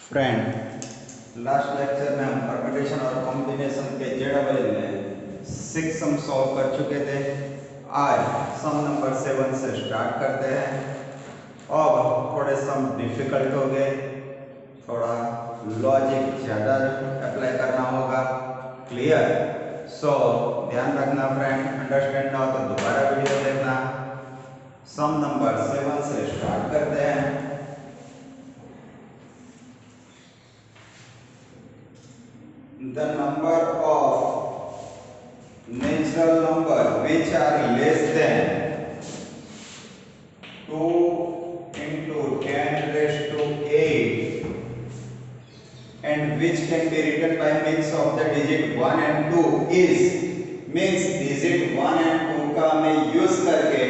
Friend, last lecture में हम permutation और कॉम्बिनेशन के जेडबल में 6 सम सॉल्व कर चुके थे। आज सम नंबर 7 से स्टार्ट करते हैं। अब थोड़े सम डिफिकल्ट हो गए, थोड़ा लॉजिक ज़्यादा अप्लाई करना होगा। क्लियर? सो ध्यान रखना फ्रेंड, अंडरस्टैंड ना हो तो दोबारा वीडियो देखना। सम नंबर 7 से स्टार्ट करते हैं। The number of natural number which are less than 2 into 10 raised to 8 and which can be written by means of the digit 1 and 2 is means digit 1 and 2 का मैं यूज करके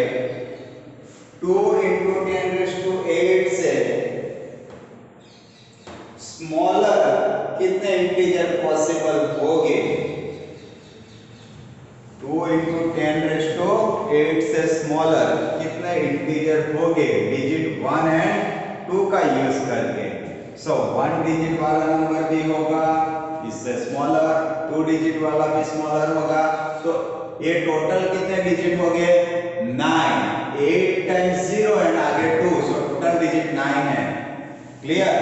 2 into 10 raised to 8 से smaller कितने integer possible होंगे? 2 into 10 raised to 8 से smaller कितने integer होंगे digit 1 and 2 का यूज करके? सो 1 डिजिट वाला नंबर भी होगा इससे स्मॉलर, 2 डिजिट वाला भी स्मॉलर होगा। तो ये टोटल कितने डिजिट हो गए? 9। 8 टाइम्स 0 एंड आगे 2, सो टोटल डिजिट 9 है। क्लियर?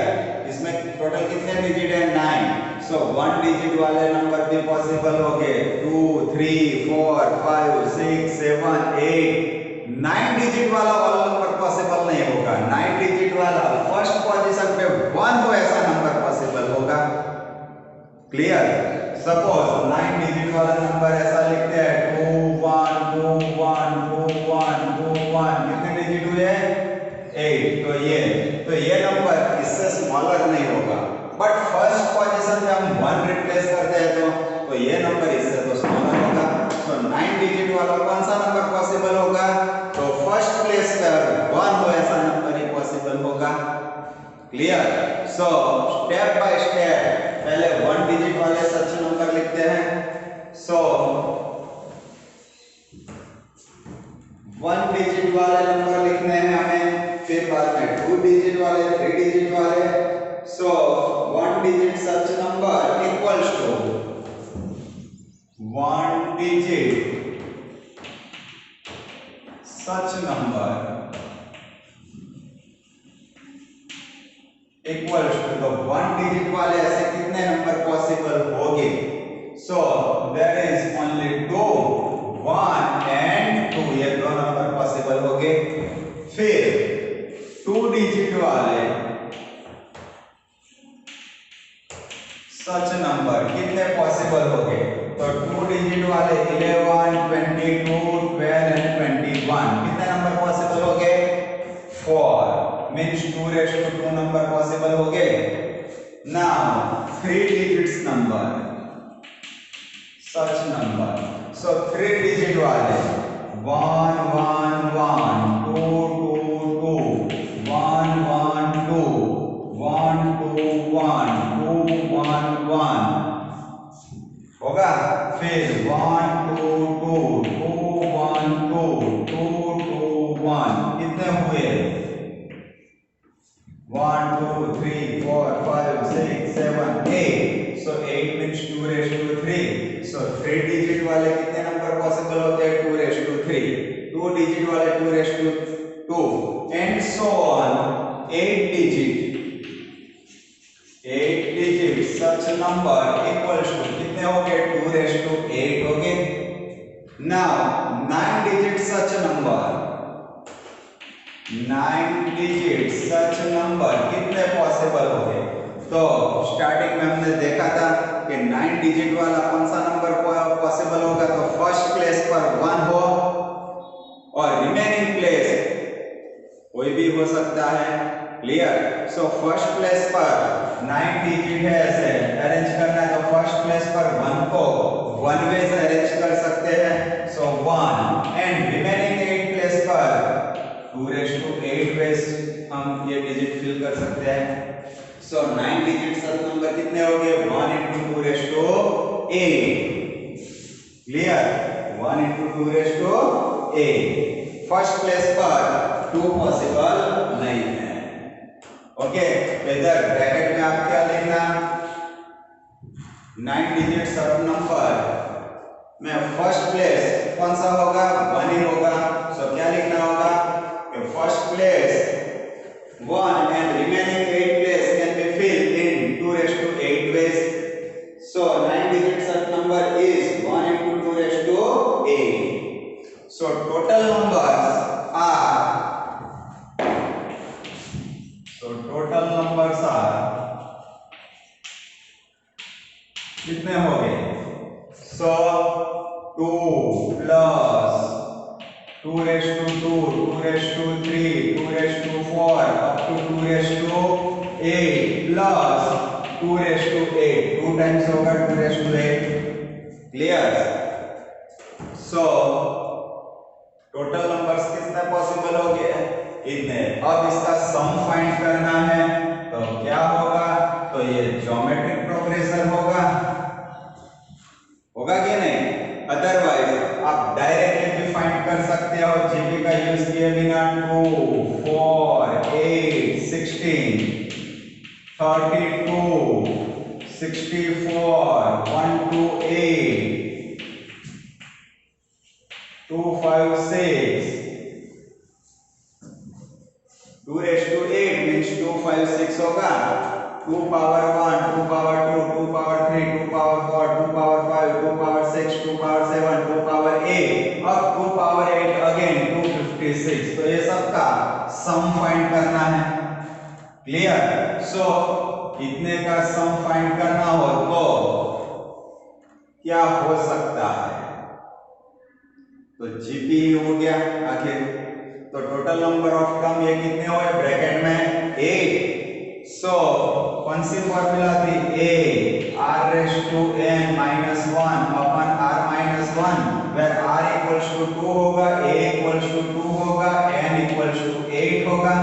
इसमें टोटल कितने डिजिट है? 9। सो 1 डिजिट वाले नंबर भी पॉसिबल हो गए 2, 3, 4, 5, 6, 7, 8। 9 डिजिट वाला ऑल नंबर पॉसिबल नहीं होगा। 9 डिजिट वाला फर्स्ट पोजीशन पे 1 हो ऐसा नंबर पॉसिबल होगा। क्लियर? सपोज 9 डिजिट वाला नंबर ऐसा लिखते हैं 2 1 2 1 2 1 2 1। कितने डिजिट हुए? 8। तो ये नंबर इससे स्मॉलर नहीं होगा, बट फर्स्ट पोजीशन में हम 1 रिप्लेस करते हैं तो ये नंबर इससे तो स्मॉलर होगा। तो 9 डिजिट वाला कौन सा नंबर पॉसिबल होगा? तो फर्स्ट प्लेस पर 1 हो ऐसा नंबर ही पॉसिबल होगा। Clear? So step by step पहले 1 डिजिट वाले सच नंबर लिखते हैं। सो 1 डिजिट वाले नंबर लिखने हैं हमें, फिर बाद में 2 डिजिट वाले, 3 डिजिट वाले। So 1 digit such number equals to 1 digit such number equals to, तो 1 डिजिट वाले ऐसे कितने नंबर पॉसिबल होंगे? So there is only 2, 1 and 2, ये दो नंबर पॉसिबल होंगे। फिर 2 डिजिट वाले सच नंबर कितने पॉसिबल होंगे? तो 2 डिजिट वाले 11, 22, 12 एंड 21 कितने नंबर पॉसिबल होंगे? 4 means 2 raised to 2 number possible होंगे। Now 3 digits number such number, so 3 digit वाले 1 1 1 2 2 2 1 1 2 1 2 1 2 1 1 होगा। फिर 1 2 2 2 1 2 2 2 1 कितने हुए? 1 2 3 4 5 6 7 8। सो 8 means 2 raised to 3। So 3 digit वाले कितने नंबर पॉसिबल होते हैं? 2 raised to 3। 2 डिजिट वाले 2 raised to 2 and so on. 8 digit such number equals to कितने हो गए? 2 raised to 8 हो गए। Now 9 digit such number, 9 digit such number कितने पॉसिबल हो गए? तो स्टार्टिंग में हमने देखा था कि 9 डिजिट वाला कौन सा नंबर पॉसिबल होगा? तो फर्स्ट प्लेस पर 1 हो और रिमेनिंग प्लेस कोई भी हो सकता है। क्लियर? सो फर्स्ट प्लेस पर 9 डिजिट है, ऐसे अरेंज करना है तो फर्स्ट प्लेस पर 1 को 1 वे से अरेंज कर सकते हैं। सो 1 एंड रिमेनिंग 8 प्लेस पर 2 raised to 8 वेज हम ये डिजिट फिल कर सकते हैं। सो 9 डिजिट सच नंबर कितने हो गए? 1 into 2 raised to 8। Clear? 1 into 2 raised to 8। First place पर 2 पॉसिबल नहीं है। ओके, तो इधर ब्रैकेट में आप क्या 9 डिजिट सब नंबर में फर्स्ट प्लेस कौन सा होगा? 1 ही होगा। सो क्या लिखना होगा कि first place 1 and remaining 8 place can be filled in 2 raised to 8 ways. So 9 digit such number is 1 into 2 raised to 8. So total numbers are कितने हो गए? So 2 plus 2 raised to 2, 2 raised to 3, 2 raised to 4, up to 2 raised to 8 plus 2 raised to 8. 2 times होगा 2 raised to 8. Clear? So total numbers कितने possible हो गए? इतने। अब इसका सम फाइंड करना है तो क्या होगा? तो ये ज्योमेट्रिक प्रोग्रेशन होगा कि नहीं? अदरवाइज आप डायरेक्टली भी फाइंड कर सकते हो जीपी का यूज किए बिना। 2 4 8 16 32 64 1 2 8 2 5 6 2 raised to 8 means 2 5 6 होगा। 2 power 1 2 power 2 2 power 3 2 power 4 2 power 5 2 power 6 2 power 7 2 power 8 अब 2 power 8 again 256। तो ये सबका सम फाइंड करना है। क्लियर? सो इतने का सम फाइंड करना हो तो क्या हो सकता है? तो जीपी हो गया आखिर। तो टोटल नंबर ऑफ टर्म ये कितने हुए ब्रैकेट में? 8। सो कौन सी फॉर्मूला थी? a r raised to n minus 1 upon r minus 1 where r equals to 2 होगा, a equals to 2 होगा, n equals to 8 होगा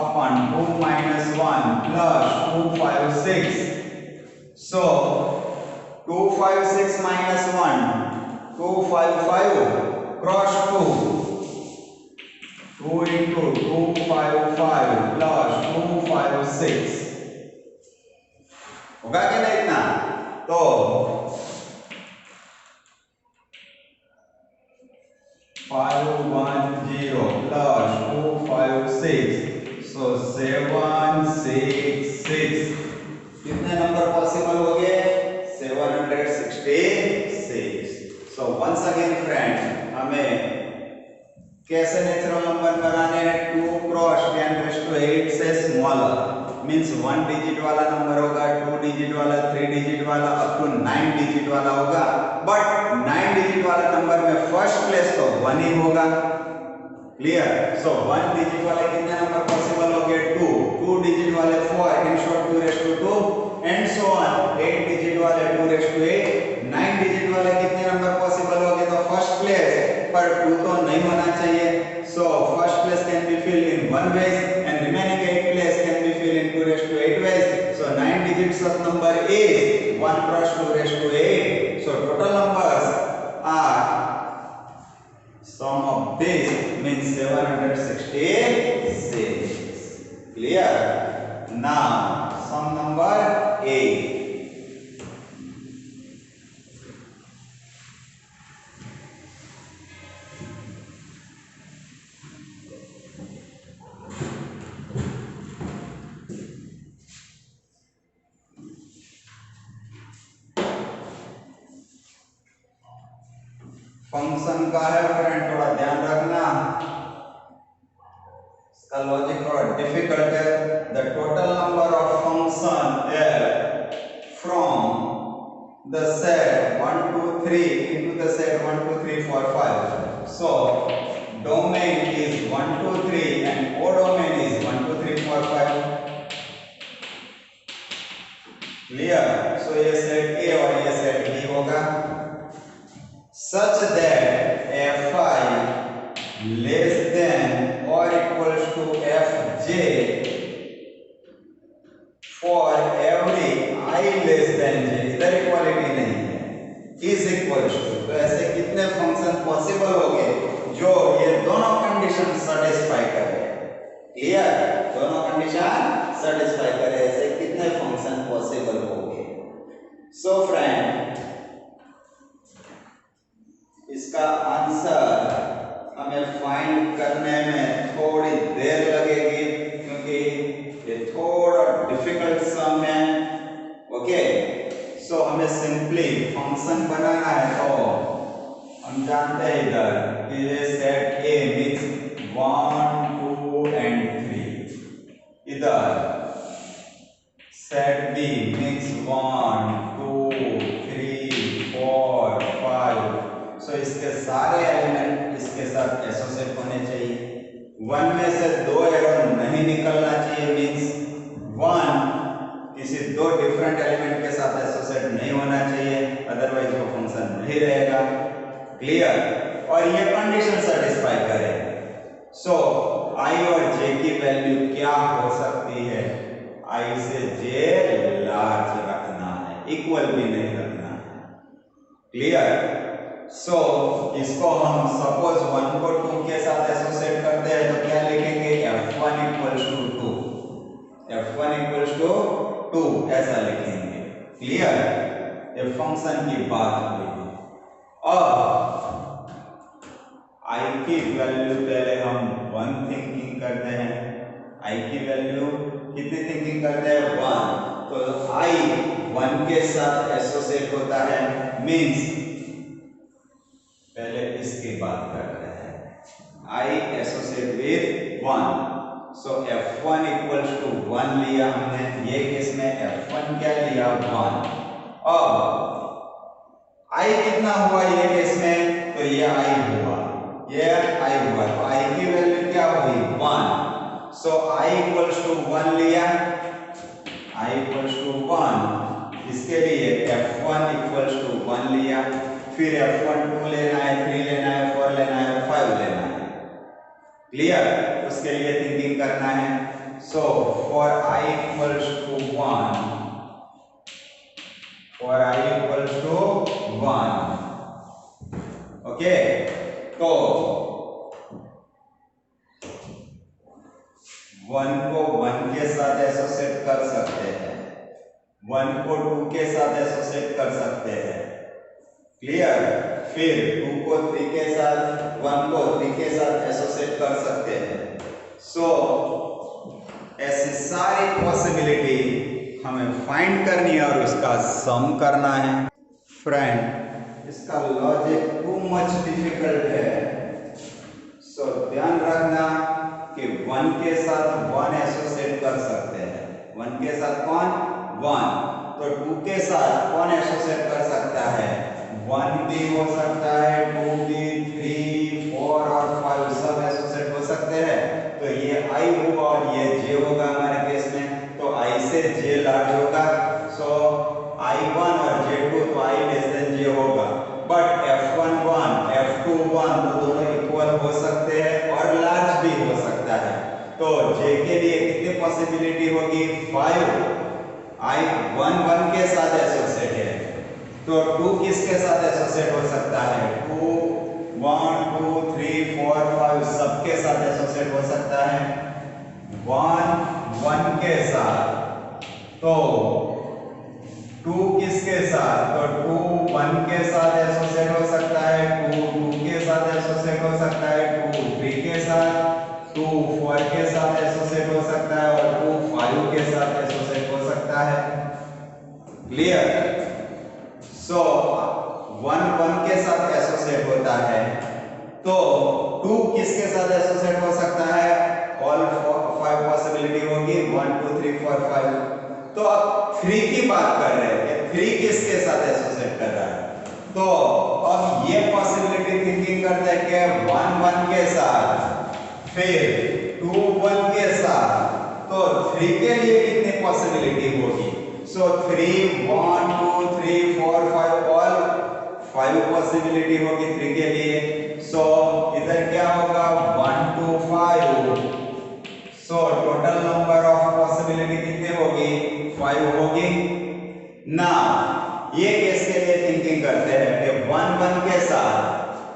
upon 2 minus 1 plus 2 5 6. So 2 5 6 minus 1 2 5 5 cross 2 2 into 2 5 5 plus 2 5 6 होगा कि नहीं इतना? तो 5 1 0 plus 2 5 6 so 7 6 6 कितने नंबर पॉसिबल हो गए? 766। सो वंस अगेन फ्रेंड्स हमें कैसे नेचुरल नंबर बनाने हैं? 2 क्रॉस 10 raised to 8 से स्मॉलर मींस 1 डिजिट वाला नंबर होगा, 2 डिजिट वाला, 3 डिजिट वाला, अप टू 9 डिजिट वाला होगा। बट 9 डिजिट वाला नंबर में फर्स्ट प्लेस तो 1 ही होगा। क्लियर? सो 1 डिजिट वाले कितने नंबर पॉसिबल हो गए? 2 2 डिजिट वाले 4 in short 2 raised to 2 and so on. 8 digit वाले 2 raised to 8 9 डिजिट वाले कितने नंबर पॉसिबल हो गए? तो फर्स्ट प्लेस पर 2 तो नहीं होना चाहिए। So first place can be filled in 1 ways and remaining 8 place can be filled in 2 raised to 8 ways. So 9 digits of number is 1 cross 2 raised to 8. So total numbers are sum of this means 766. Clear? Now sum number 8. Function का है friend, थोड़ा ध्यान रखना, इसका logic थोड़ा difficult है। The total number of function from the set 1 2 3 into the set 1 2 3 4 5। So domain is 1 2 3 and codomain is 1 2 3 4 5। Clear? So ये set A और ये सेट बी होगा such that fi less than or equals to fj for every I less than j। इधर equality नहीं है, is equals to। तो ऐसे कितने फंक्शन पॉसिबल हो गए जो ये दोनों कंडीशन सेटिस्फाई करे? क्लियर? दोनों कंडीशन सेटिस्फाई करे ऐसे कितने फंक्शन पॉसिबल हो गए? इसका आंसर हमें फाइंड करने में थोड़ी देर लगेगी क्योंकि ये थोड़ा डिफिकल्ट सम है। ओके, सो हमें सिंपली फंक्शन बनाना है। तो हम जानते हैं इधर कि ये सेट ए मीन्स 1 2 एंड 3, इधर सेट बी मीन्स 1 2 3 4 5। सो इसके सारे एलिमेंट इसके साथ एसोसिएट होने चाहिए। 1 में से 2 एरो नहीं निकलना चाहिए, मीन्स 1 किसी 2 डिफरेंट एलिमेंट के साथ एसोसिएट नहीं होना चाहिए, अदरवाइज वो फंक्शन नहीं रहेगा। क्लियर? और ये कंडीशन सेटिस्फाई करे। सो आई और जे की वैल्यू क्या हो सकती है? आई से जे लार्ज रखना है, इक्वल भी नहीं रखना है। क्लियर? सो इसको हम सपोज 1 को 2 के साथ एसोसिएट करते हैं तो क्या लिखेंगे? f1 equals to 2, f1 equals to 2 ऐसा लिखेंगे। क्लियर? ये फंक्शन की बात हुई। अब i की वैल्यू पहले हम 1 थिंकिंग करते हैं। i की वैल्यू कितनी थिंकिंग करते हैं? 1। तो i 1 के साथ एसोसिएट होता है, मींस पहले इसकी बात करते हैं। i associate with 1, so f1 equals to 1 लिया हमने। ये केस में f1 क्या लिया? 1। अब i कितना हुआ ये केस में? तो ये i हुआ, ये i हुआ, तो i की वैल्यू क्या हुई? 1। सो i इक्वल्स टू 1 लिया, i इक्वल्स टू 1। इसके लिए f1 इक्वल्स टू 1 लिया, फिर f1 2 लेना है, 3 लेना है, 4 लेना है, 5 लेना है। क्लियर? उसके लिए थिंकिंग करना है। So for i equals to 1, for i equals to 1, okay, तो 1 को 1 के साथ एसोसिएट कर सकते हैं, 1 को 2 के साथ एसोसिएट कर सकते हैं। क्लियर? फिर 2 को 3 के साथ, 1 को 3 के साथ एसोसिएट कर सकते हैं। सो ऐसी सारी पॉसिबिलिटी हमें फाइंड करनी है और उसका सम करना है। फ्रेंड, इसका लॉजिक टू मच डिफिकल्ट है, सो ध्यान रखना कि 1 के साथ 1 एसोसिएट कर सकते हैं। 1 के साथ कौन? 1। तो 2 के साथ कौन एसोसिएट कर सकता है? 1 भी हो सकता है, 2 भी, 3 4 और 5 सब एसोसिएट हो सकते हैं। तो ये i होगा और ये j होगा हमारे केस में, तो i से j लार्ज होगा। सो i1 और j2, तो i लेस देन j होगा। बट f1 1 f2 1 तो दोनों इक्वल हो सकते हैं और लार्ज भी हो सकता है। तो j के लिए कितनी पॉसिबिलिटी होगी? 5। i1 1 के साथ एसोसिएट है, तो 2 किसके साथ एसोसिएट हो सकता है? 2 1 2 3 4 5 सबके साथ एसोसिएट हो सकता है। 1 1 के साथ, तो 2 किसके साथ? तो 2 1 के साथ एसोसिएट हो सकता है, 2 2 के साथ एसोसिएट हो सकता है, 2 3 के साथ, 2 4 के साथ एसोसिएट हो सकता है और 2 5 के साथ एसोसिएट हो सकता है। क्लियर? सो 1 1 के साथ एसोसिएट होता है, तो 2 किसके साथ एसोसिएट हो सकता है? ऑल 5 पॉसिबिलिटी होगी, 1 2 3 4 5। तो अब 3 की बात कर रहे हैं कि 3 किसके साथ एसोसिएट कर रहा है? तो अब ये पॉसिबिलिटी थिंकिंग करते हैं कि 1 1 के साथ, फिर 2 1 के साथ, तो 3 के लिए कितनी पॉसिबिलिटी होगी? सो 3 1 2 3 4 5 ऑल 5 पॉसिबिलिटी होगी 3 के लिए। सो इधर क्या होगा? 1 2 5। सो टोटल नंबर ऑफ पॉसिबिलिटी कितनी होगी? 5 होगी ना। ये केस के लिए थिंकिंग करते हैं कि 1 1 के साथ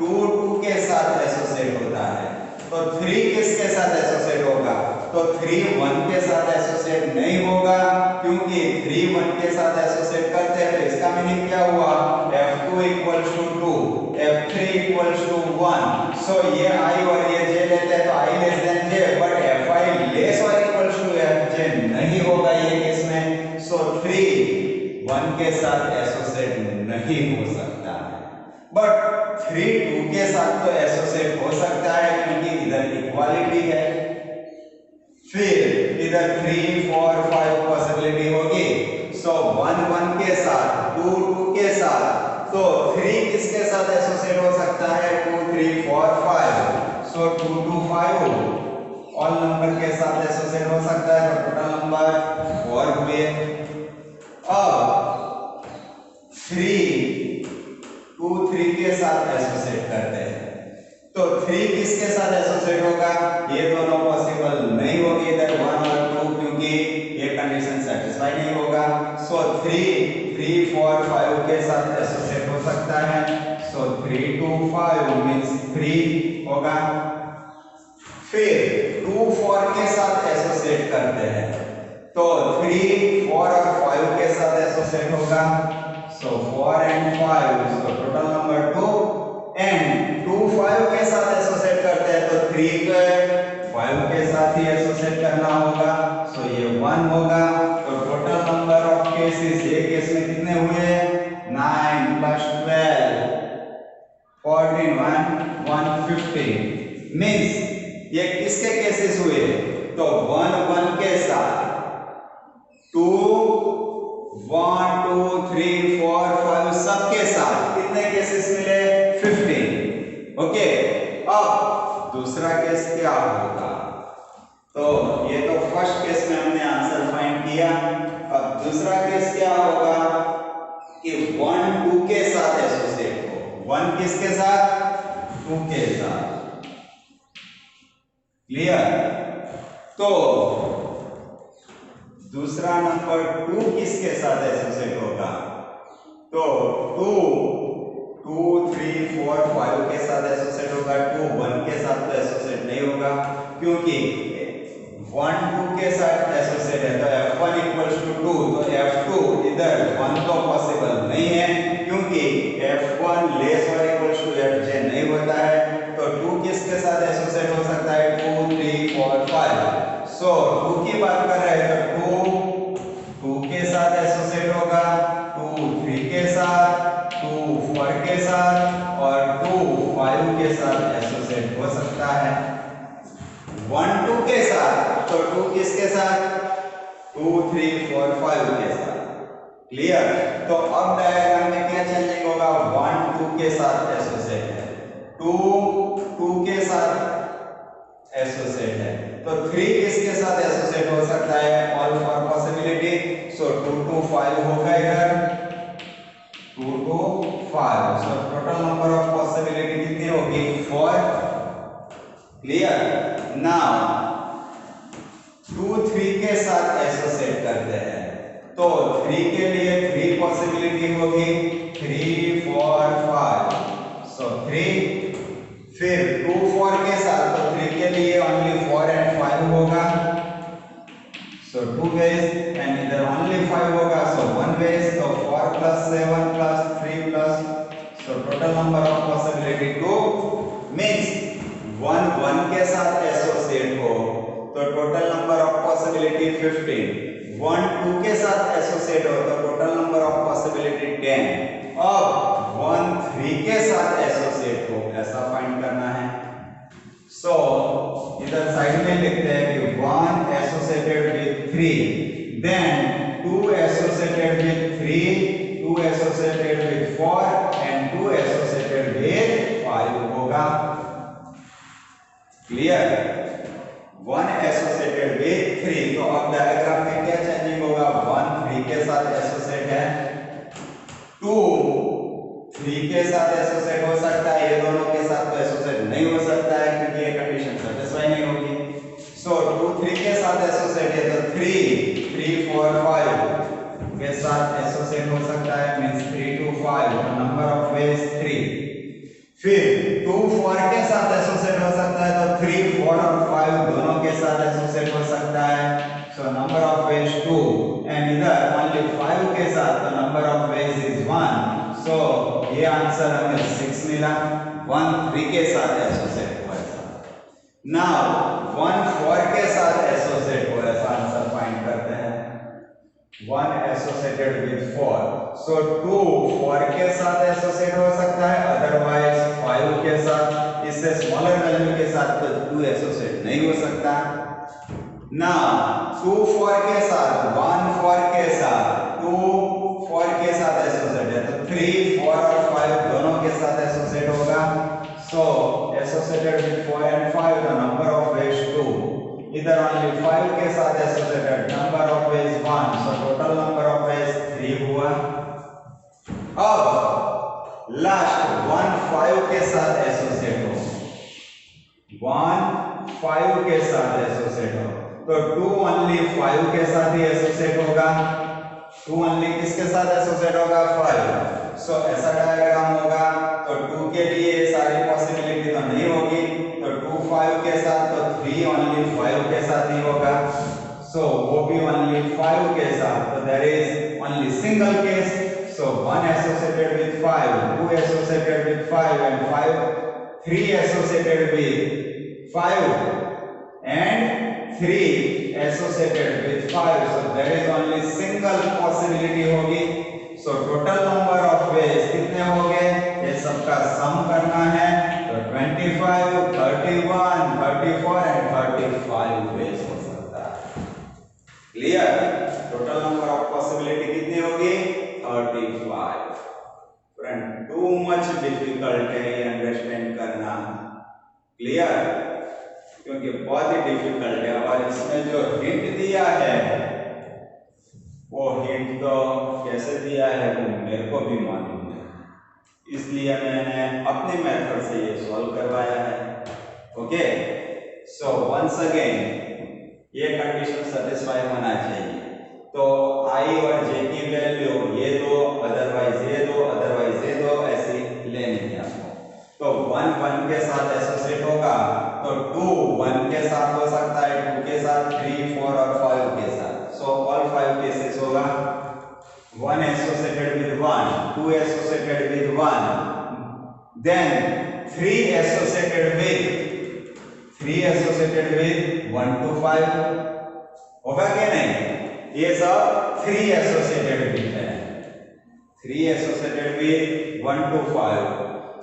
2 2 के साथ एसोसिएट होता है, तो 3 किसके साथ एसोसिएट होगा? तो 3 1 के साथ एसोसिएट नहीं होगा, क्योंकि 3 1 के साथ एसोसिएट करते हैं तो इसका मीनिंग क्या हुआ? f2 equals to 2, f3 equals सो ये i और ये j लेते हैं तो i less than j, but fi less और इक्वल्स टू fj नहीं होगा ये केस में। सो 3 1 के साथ एसोसिएट नहीं हो सकता है, बट 3 2 के साथ तो एसोसिएट हो सकता है क्योंकि इधर इक्वालिटी है। फिर इधर 3 4 5 पॉसिबिलिटी होगी। सो 1 1 के साथ, 2 2 के साथ, तो 3 किसके साथ एसोसिएट हो सकता है? 2 3 4 5। सो 2 2 5 ऑल नंबर के साथ एसोसिएट हो सकता है, तो टोटल नंबर 4 हुए। अब 3 2 3 के साथ एसोसिएट करते हैं, तो 3 किसके साथ एसोसिएट होगा? ये दोनों पॉसिबल नहीं होगी, इधर 1 और 2, क्योंकि ये कंडीशन सेटिस्फाई नहीं होगा। सो 3 3 4 5 के साथ एसोसिएट हो सकता है। सो 3 2 5 मींस 3 होगा। फिर 2 4 के साथ एसोसिएट करते हैं, तो 3 4 और 5 के साथ एसोसिएट होगा। सो 4 and 5, so total number 2। And 2 5 के साथ एसोसिएट करते हैं, तो 3 को 5 के साथ ही एसोसिएट करना होगा। सो ये 1 होगा। तो टोटल नंबर ऑफ केसेस, ये केस में कितने हुए? 9 + 12 14 1 115 मींस ये किसके केसेस हुए? तो 1 1 के साथ, 2 1 2 3 4 5 सबके साथ कितने केसेस मिले? 15। ओके, अब दूसरा केस क्या होगा? तो ये तो फर्स्ट केस में हमने आंसर फाइंड किया। अब दूसरा केस क्या होगा कि 1 2 के साथ एसोसिएट हो। 1 किसके साथ? 2 के साथ। क्लियर? तो दूसरा नंबर 2 किसके साथ एसोसिएट होगा? तो 2 2 3 4 5 के साथ एसोसिएट होगा। 2 1 के साथ तो एसोसिएट नहीं होगा, क्योंकि 1 2 के साथ एसोसिएट है तो f1 = 2, तो f2 इधर 1 तो पॉसिबल नहीं है, क्योंकि f1 लेस और इक्वल्स टू fj नहीं होता है। तो 2 किसके साथ एसोसिएट हो सकता है? 2 3 4 5। सो 2 की बात कर रहे हैं तो 2 2 के साथ एसोसिएट होगा, 2 3 के साथ, 2 4 के साथ और 2 5 के साथ एसोसिएट हो सकता है। 1 2 के साथ, तो 2 किसके साथ? 2 3 4 5 के साथ। क्लियर? तो अब डायग्राम में क्या चेंजिंग होगा? 1 2 के साथ एसोसिएट है, 2 2 के साथ एसोसिएट है, तो 3 किसके साथ एसोसिएट हो सकता है? All for possibility. सो 2 2 5 होगा इधर, 2 2 5। सो टोटल नंबर ऑफ पॉसिबिलिटी कितनी होगी? 4। क्लियर? नाउ 2 3 के साथ एसोसिएट करते हैं, तो 3 के लिए 3 पॉसिबिलिटी होगी, 3 4 5। सो 3। फिर 2 4 के साथ, तो 3 के लिए ओनली 4 एंड 5 होगा। सो 2 वेज, एंड इधर ओनली 5 होगा, सो 1 वेज। तो 4 + 7 + 3 +, सो total number of possibility 2 means 1 1 के साथ एसोसिएट हो तो टोटल नंबर ऑफ पॉसिबिलिटी 15। 1 2 के साथ एसोसिएट हो तो टोटल नंबर ऑफ पॉसिबिलिटी 10। अब 1 3 के साथ एसोसिएट हो, ऐसा फाइंड करना है। सो इधर साइड में लिखते हैं कि 1 associated with 3, then 2 associated with 3, 2 associated with 4 and 2 associated with 5 होगा। क्लियर? 1 एसोसिएटेड विद 3, तो अब डायग्राम में क्या चेंजिंग होगा? 1 3 के साथ एसोसिएट है, 2 3 के साथ एसोसिएट हो सकता है, ये दोनों के साथ तो एसोसिएट नहीं हो सकता है क्योंकि ये कंडीशन सेटिस्फाई नहीं होगी। सो 2 3 के साथ एसोसिएट है, तो 3 3 4 5 के साथ एसोसिएट हो सकता है, मींस 3 2 5, नंबर ऑफ वेज 3। फिर 2 4 के साथ एसोसिएट हो सकता है, तो 3 4 और 5 दोनों के साथ एसोसिएट हो सकता है, so number of ways 2। And इधर ओनली 5 के साथ, तो नंबर ऑफ वेज इज 1। सो ये आंसर हमें 6 मिला। 1 3 के साथ एसोसिएट हो ऐसा। नाउ 1 4 के साथ एसोसिएट हो ऐसा आंसर फाइंड करते हैं। 1 एसोसिएटेड विद 4, सो 2 4 के साथ एसोसिएट हो सकता है, अदरवाइज 5 के साथ, इससे स्मॉलर वैल्यू के साथ तो 2 एसोसिएट नहीं हो सकता। ना 2 4 के साथ, 1 4 के साथ, 2 4 के साथ एसोसिएट है, तो 3 4 और 5 दोनों के साथ एसोसिएट होगा। So associated with 4 and 5 the number of ways 2, इधर ओनली 5 के साथ associated, number of ways 1, so total number of ways 3 हुआ। अब लास्ट 1 5 के साथ एसोसिएट हो, 1 5 के साथ एसोसिएट हो, तो 2 ओनली 5 के साथ ही एसोसिएट होगा। 2 ओनली किसके साथ एसोसिएट होगा? 5। सो ऐसा डायग्राम होगा, तो 2 के लिए सारी पॉसिबिलिटी तो नहीं होगी, तो 2 5 के साथ, तो 3 ओनली 5 के साथ ही होगा। सो वो भी ओनली 5 के साथ, तो there is only single case. So 1 associated with 5, 2 associated with 5 and 3 associated with 5 and 3 associated with 5, so there is only single possibility होगी। so total number of ways कितने हो गए? ये सबका सम करना है, तो 25 31 34 and 35 ways हो सकता है। Clear? Total number of possibility कितनी होगी? 35। फ्रेंड टू मच डिफिकल्ट है ये अंडरस्टैंड करना। क्लियर? क्योंकि बहुत ही डिफिकल्ट है, और इसमें जो हिंट दिया है वो हिंट तो कैसे दिया है वो मेरे को भी मालूम है, इसलिए मैंने अपने मेथड से ये सॉल्व करवाया है। ओके, सो वंस अगेन ये कंडीशन सेटिस्फाई होना चाहिए, तो आई और जे की वैल्यू ये दो, अदरवाइज ये दो, अदरवाइज ये दो, ऐसी लेनी है आपको। तो 1 1 के साथ एसोसिएट होगा, तो 2 1 के साथ हो सकता है, 2 के साथ, 3 4 और 5 के साथ। सो ऑल 5 केसेस होगा। 1 associated with 1, 2 associated with 1, then 3 associated with 1 to 5 होगा कि नहीं? ये सब 3 एसोसिएटेड विद है, 3 एसोसिएटेड विद 1 to 5,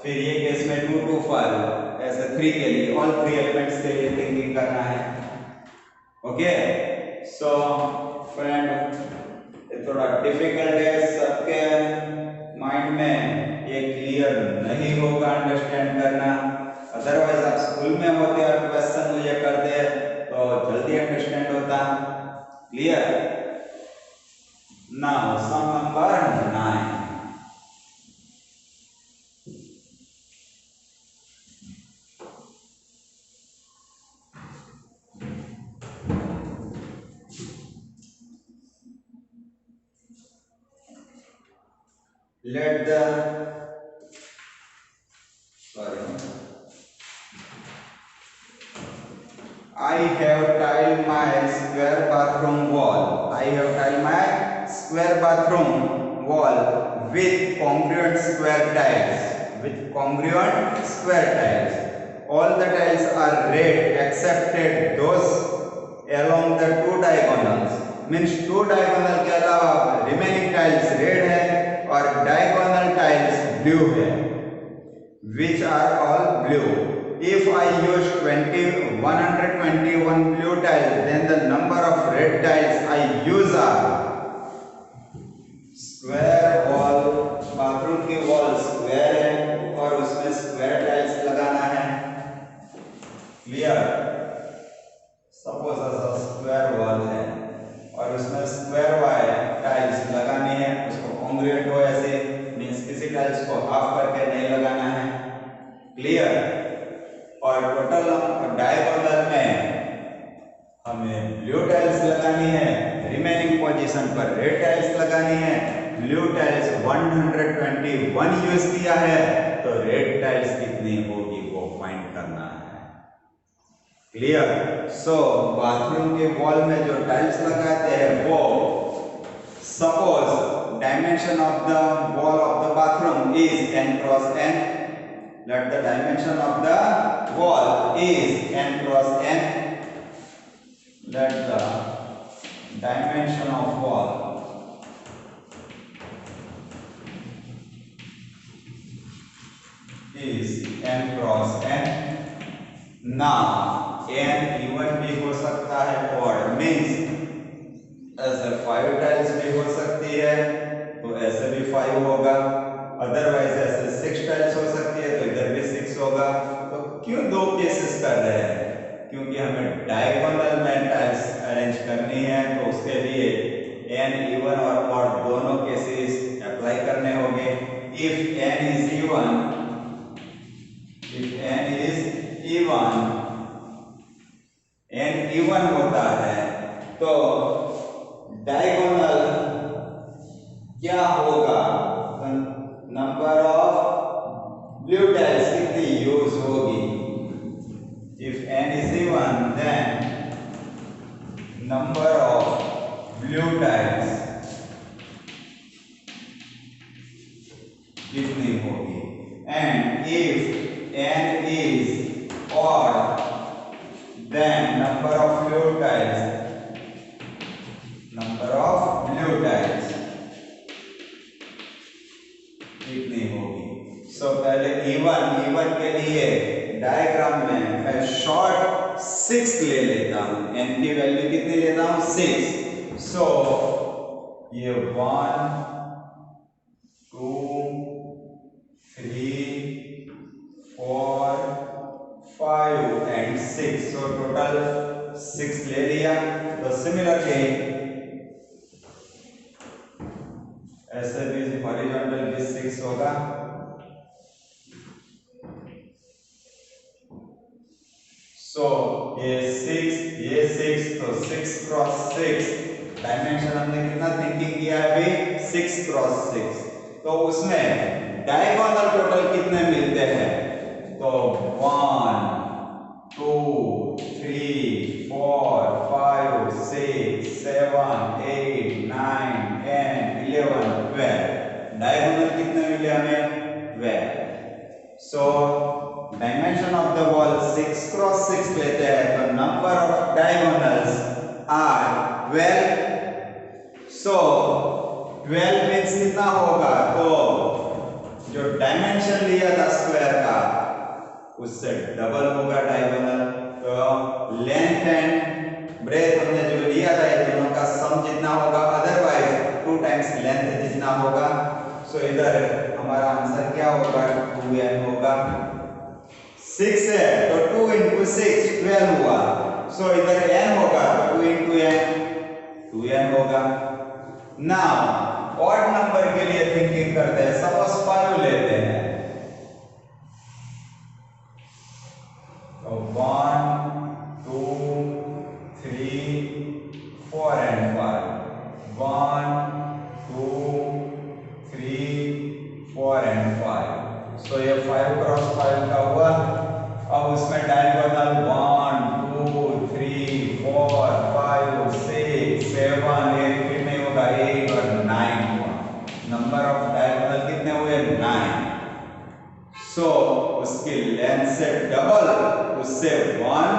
फिर ये केस में 2 to 5, ऐसे 3 के लिए, ऑल 3 एलिमेंट्स के लिए थिंकिंग करना है। ओके, सो फ्रेंड ये थोड़ा डिफिकल्ट है, सबके माइंड में ये क्लियर नहीं होगा अंडरस्टैंड करना, अदरवाइज आप स्कूल में होते और क्वेश्चन मुझे करते तो जल्दी अंडरस्टैंड होता। Clear? Now some number 9, let the I have tiled my square bathroom wall. I have tiled my square bathroom wall with congruent square tiles. With congruent square tiles. All the tiles are red excepted those along the 2 diagonals. Means 2 diagonal के अलावा remaining tiles red है और diagonal tiles blue है, which are all blue. If I use 121 blue tiles, then the number of red tiles I use are square wall, bathroom की wall square है और उसमें square tiles लगाना है। Clear? Suppose ऐसा स्क्वायर वॉल है और उसमें स्क्वायर टाइल्स लगानी है, उसको कॉन्ग्रुएंट हो ऐसे, मींस किसी टाइल्स को हाफ करके नहीं लगाना है। क्लियर? और टोटल डायगोनल में हमें ब्लू टाइल्स लगानी है, रिमेनिंग पोजीशन पर रेड टाइल्स लगानी है। ब्लू टाइल्स 121 यूज किया है, तो रेड टाइल्स कितनी होगी वो फाइंड करना है। क्लियर? सो बाथरूम के वॉल में जो टाइल्स लगाते हैं वो, suppose dimension of the wall of the bathroom is n x n, let the dimension of the wall is n cross n. Let the dimension of wall is n cross n. Now n even भी हो सकता है odd, means ऐसे 5 tiles भी हो सकती है तो ऐसे भी 5 होगा, अदरवाइज ऐसे 6 टाइल्स हो सकती है तो इधर भी 6 होगा। तो क्यों दो केसेस कर रहे हैं? क्योंकि हमें डायगोनल में टाइल्स अरेंज करनी है तो उसके लिए n इवन और ऑड दोनों केसेस अप्लाई करने होंगे। If n is even, if n is even, n even होता है तो डायगोनल क्या होगा? नंबर ऑफ ब्लू टाइल्स कितनी यूज होगी? If n is even then number of blue tiles कितनी होगी? And if n is odd then number of blue tiles कितनी होगी? सो पहले इवन के लिए डायग्राम में मैं शॉर्ट 6 ले लेता हूं। n की वैल्यू कितनी लेता हूं? 6। सो ये 1 2 3 4 5 एंड 6, सो टोटल 6 ले लिया। तो सिमिलरली ऐसे भी हॉरिजॉन्टल भी 6 होगा। सो ये 6 तो 6 क्रॉस 6 डायमेंशन हमने कितना थिंकिंग किया है अभी? 6 क्रॉस 6। तो उसमें डायगोनल टोटल कितने मिलते हैं? तो 1 2 3 4 5 6 7 8 9 10 11 12 डायगोनल कितने मिले हमें? 12। So dimension of the wall 6 cross 6 लेते हैं तो number of diagonals are 12। So 12 means कितना होगा? तो जो डायमेंशन लिया था स्क्वायर का उससे डबल होगा डायगोनल। तो लेंथ एंड ब्रेथ हमने जो लिया था ये दोनों का सम जितना होगा, अदरवाइज 2 टाइम्स लेंथ जितना होगा। सो इधर हमारा आंसर क्या होगा? 2n होगा। 6 है तो 2 into 6 12 हुआ। सो इधर n होगा तो 2 into n 2n होगा। नाउ ऑड नंबर के लिए थिंकिंग करते हैं। सपोज 5 लेते हैं तो 1 2 3 4 and 5 1 2 3 4 and 5। सो ये 5 क्रॉस 5 का हुआ। अब उसमें डायगोनल 1 2 3 4 5 6 7 8 कितने होगा? 8 और 9 हुआ। नंबर ऑफ डायगोनल कितने हुए? 9। सो उसकी लेंथ से डबल, उससे 1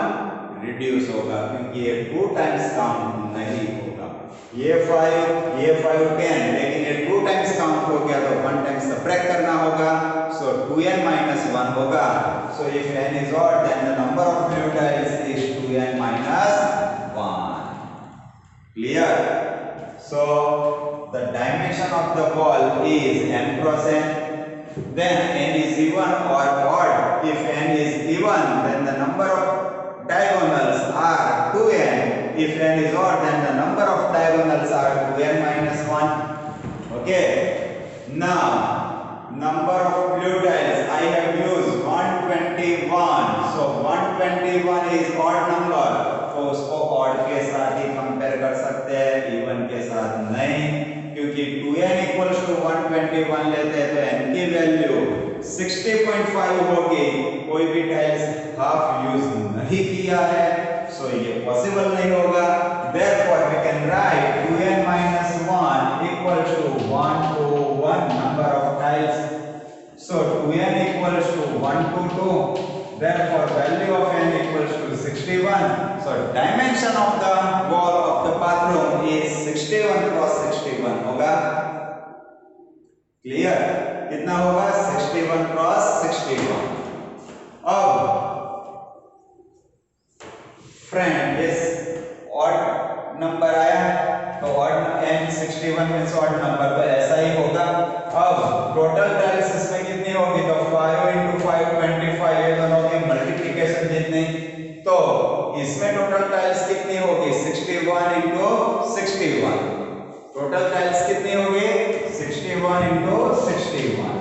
रिड्यूस होगा क्योंकि ये 2 टाइम्स काउंट नहीं होगा। ये 5 10, लेकिन ये 2 टाइम्स काउंट हो गया तो 1 टाइम्स सबट्रैक्ट करना होगा। सो 2n minus 1 होगा। So if n is odd then the number of blue tiles is 2n minus 1। Clear? So the dimension of the wall is n cross n. Then n is even or odd. If n is even then the number of diagonals are 2n. If n is odd then the number of diagonals are 2n minus 1. Okay. Now number of blue tiles I have used 121. So 121 is odd number, तो उसको odd के साथ ही compare कर सकते हैं, even के साथ नहीं, क्योंकि 2n equals to 121 लेते हैं तो n की वैल्यू 60.5 होगी। कोई भी टाइल्स हाफ यूज नहीं किया है, सो ये पॉसिबल नहीं होगा। Therefore we can write 2n minus 1 equals to 1 to 1 number of tiles. So 2n equals to 1 dimension of the wall of the bathroom is 61 cross 61 होगा। क्लियर? कितना होगा? 61 क्रॉस 61। अब फ्रेंड इस ऑड नंबर आया तो odd and 61 means odd number, तो ऐसा ही होगा। अब टोटल टाइल्स इसमें कितनी होगी? तो 5 into 5 25, ये दोनों की मल्टीप्लिकेशन जितनी, तो इसमें टोटल टाइल्स कितनी होगी? 61 into 61। टोटल टाइल्स कितनी होगी? 61 into 61,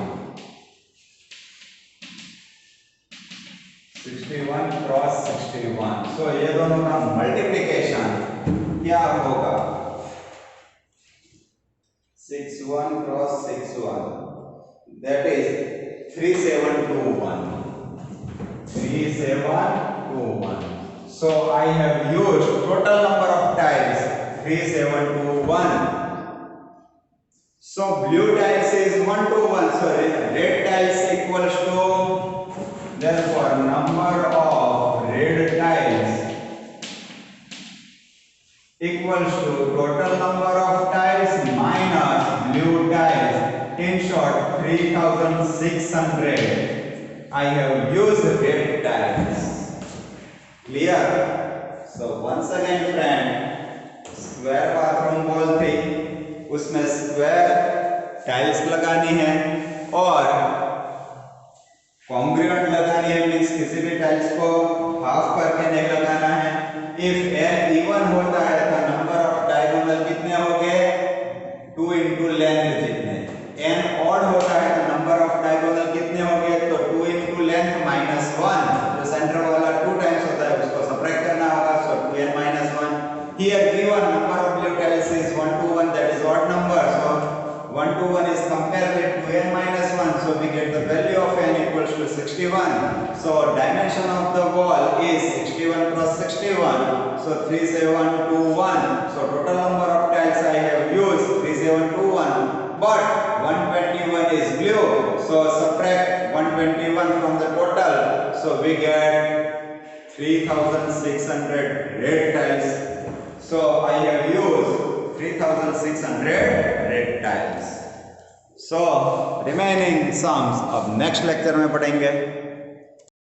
61 क्रॉस 61। सो ये दोनों का मल्टीप्लिकेशन क्या होगा? 61 cross 61, that is 3721, 3721। So I have used total number of tiles 3721. So blue tiles is 1 to 1. So red tiles equals to, therefore number of red tiles equals to total number of tiles minus blue tiles. In short, 3600. I have used red tiles. Clear? So once again friend, square bathroom wall थी, उसमें square tiles लगानी है और congruent लगानी है, means किसी भी tiles को हाफ करके नहीं लगाना है। इफ n इवन होता है तो नंबर ऑफ डायगोनल कितने होंगे? 2 into लेंथ जितने। n ऑड होता है तो नंबर ऑफ डायगोनल कितने होंगे? तो 2 into लेंथ माइनस 1, जो सेंटर वाला 2 टाइम्स होता है उसको सबट्रैक्ट करना होगा। सो 2n minus 1। Here given number of blue tiles is 1 to 1, that is odd number. So 1 to 1 is compared with 2n minus 1. So we get the value of n equals to 61. So dimension of the wall is 61 cross 61. So 3721. So total number of tiles I have used 3721. But 121 is blue. So subtract 121 from the total. So we get 3600 red tiles. So I have used 3600 red tiles. So remaining sums अब next lecture में पढ़ेंगे।